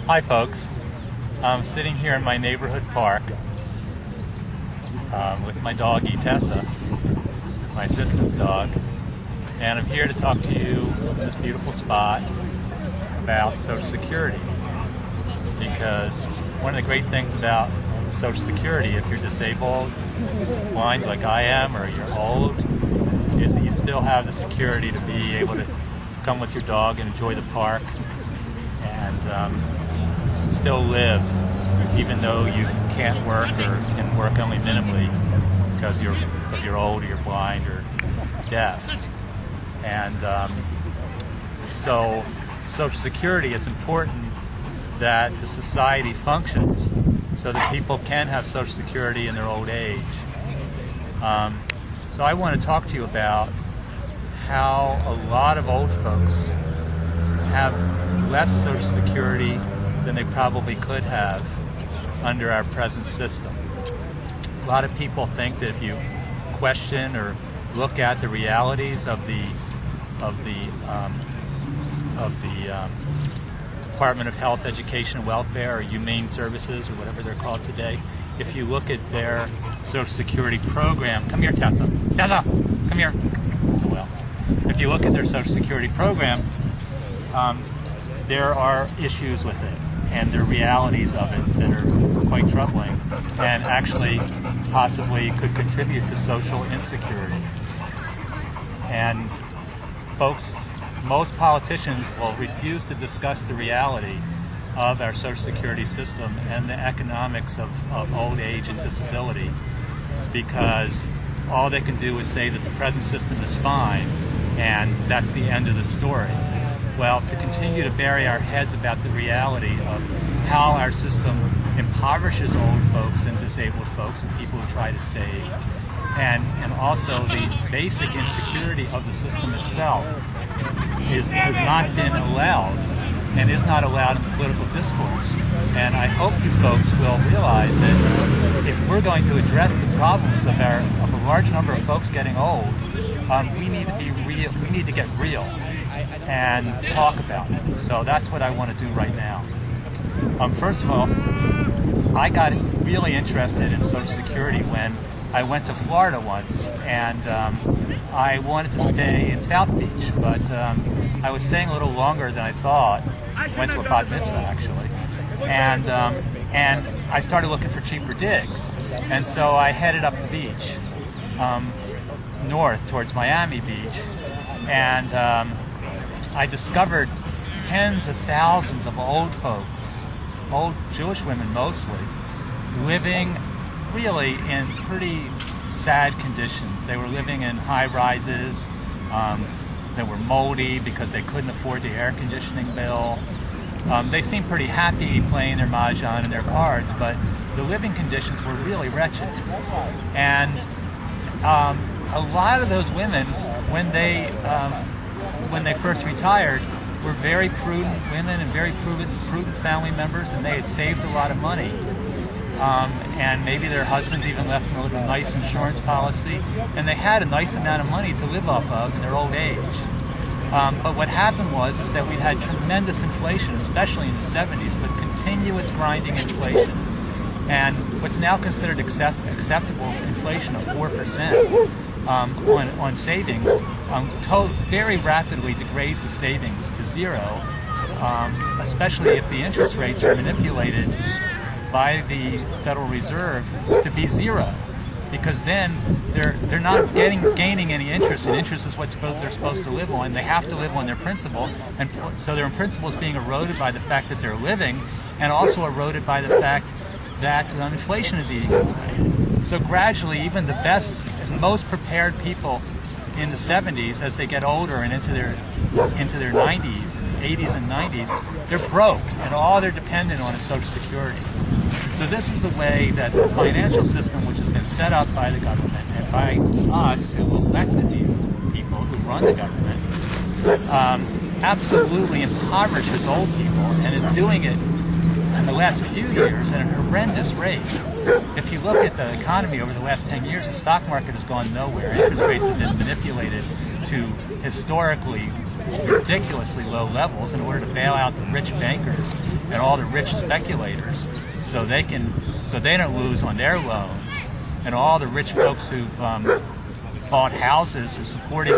Hi folks, I'm sitting here in my neighborhood park with my doggie Tessa, my assistant's dog, and I'm here to talk to you in this beautiful spot about Social Security, because one of the great things about Social Security, if you're disabled, blind like I am, or you're old, is that you still have the security to be able to come with your dog and enjoy the park and still live, even though you can't work or can work only minimally because you're old or you're blind or deaf. And so Social Security, it's important that the society functions so that people can have Social Security in their old age. So I want to talk to you about how a lot of old folks have less Social Security than they probably could have under our present system. A lot of people think that if you question or look at the realities of the Department of Health, Education, and Welfare, or Humane Services, or whatever they're called today, if you look at their Social Security program, come here, Tessa, come here. Well, if you look at their Social Security program, there are issues with it, and there are realities of it that are quite troubling, and actually possibly could contribute to social insecurity. And folks, most politicians will refuse to discuss the reality of our Social Security system and the economics of old age and disability, because all they can do is say that the present system is fine, and that's the end of the story. Well, to continue to bury our heads about the reality of how our system impoverishes old folks and disabled folks and people who try to save, and also the basic insecurity of the system itself has not been allowed and is not allowed in political discourse. And I hope you folks will realize that if we're going to address the problems of a large number of folks getting old, we need to be real. We need to get real and talk about it. So that's what I want to do right now. First of all, I got really interested in Social Security when I went to Florida once, and I wanted to stay in South Beach, but I was staying a little longer than I thought. Went to a bat mitzvah actually, and I started looking for cheaper digs, and so I headed up the beach, north towards Miami Beach, and I discovered tens of thousands of old folks, old Jewish women mostly, living really in pretty sad conditions. They were living in high rises that were moldy because they couldn't afford the air conditioning bill. They seemed pretty happy playing their mahjong and their cards, but the living conditions were really wretched. And a lot of those women, when they first retired, were very prudent women and very prudent family members, and they had saved a lot of money. And maybe their husbands even left them with a nice insurance policy, and they had a nice amount of money to live off of in their old age. But what happened is that we had tremendous inflation, especially in the 70s, but continuous grinding inflation. And what's now considered acceptable inflation of 4% on savings very rapidly degrades the savings to zero, especially if the interest rates are manipulated by the Federal Reserve to be zero, because then they're not gaining any interest, and interest is what they're supposed to live on. They have to live on their principal, and so their principal is being eroded by the fact that they're living, and also eroded by the fact that inflation is eating away. So gradually, even the best and most prepared people in the 70s, as they get older and into their 90s and 80s and 90s, they're broke, and all they're dependent on is Social Security. So this is the way that the financial system, which has been set up by the government and by us who elected these people who run the government, absolutely impoverishes old people, and is doing it in the last few years at a horrendous rate. If you look at the economy over the last 10 years, the stock market has gone nowhere. Interest rates have been manipulated to historically ridiculously low levels in order to bail out the rich bankers and all the rich speculators, so they don't lose on their loans, and all the rich folks who've bought houses are supporting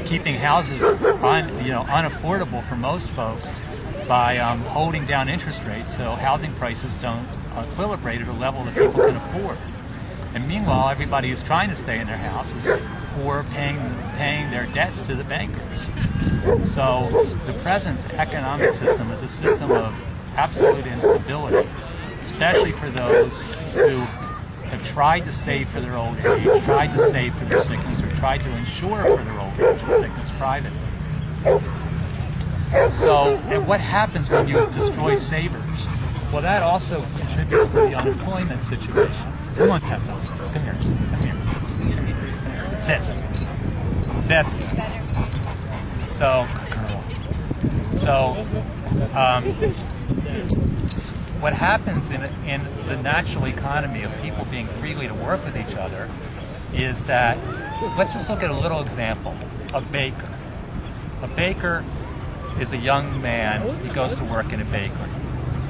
keeping houses unaffordable for most folks by holding down interest rates so housing prices don't equilibrate at a level that people can afford. And meanwhile, everybody who's trying to stay in their house is poor, paying their debts to the bankers. So the present economic system is a system of absolute instability, especially for those who have tried to save for their old age, tried to save for their sickness, or tried to insure for their old age and sickness privately. So, and what happens when you destroy savers? Well, that also contributes to the unemployment situation. Come on, Tessa. Come here. Come here. Sit. Sit. So, what happens in the natural economy of people being freely to work with each other is that, let's just look at a little example. A baker. A baker is a young man. He goes to work in a bakery.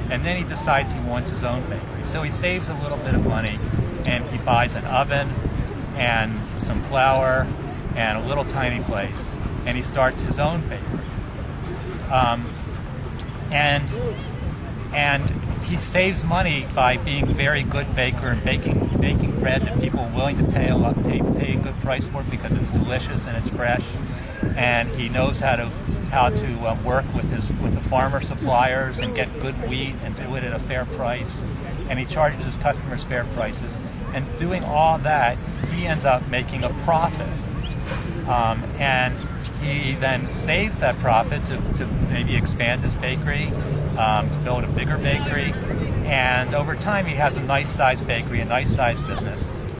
And then he decides he wants his own bakery. So he saves a little bit of money and he buys an oven and some flour and a little tiny place. And he starts his own bakery. And he saves money by being a very good baker and baking bread that people are willing to pay a good price for because it's delicious and it's fresh. And he knows how to work with the farmer suppliers and get good wheat and do it at a fair price. And he charges his customers fair prices. And doing all that, he ends up making a profit. And he then saves that profit to maybe expand his bakery, to build a bigger bakery. And over time, he has a nice-sized bakery, a nice-sized business.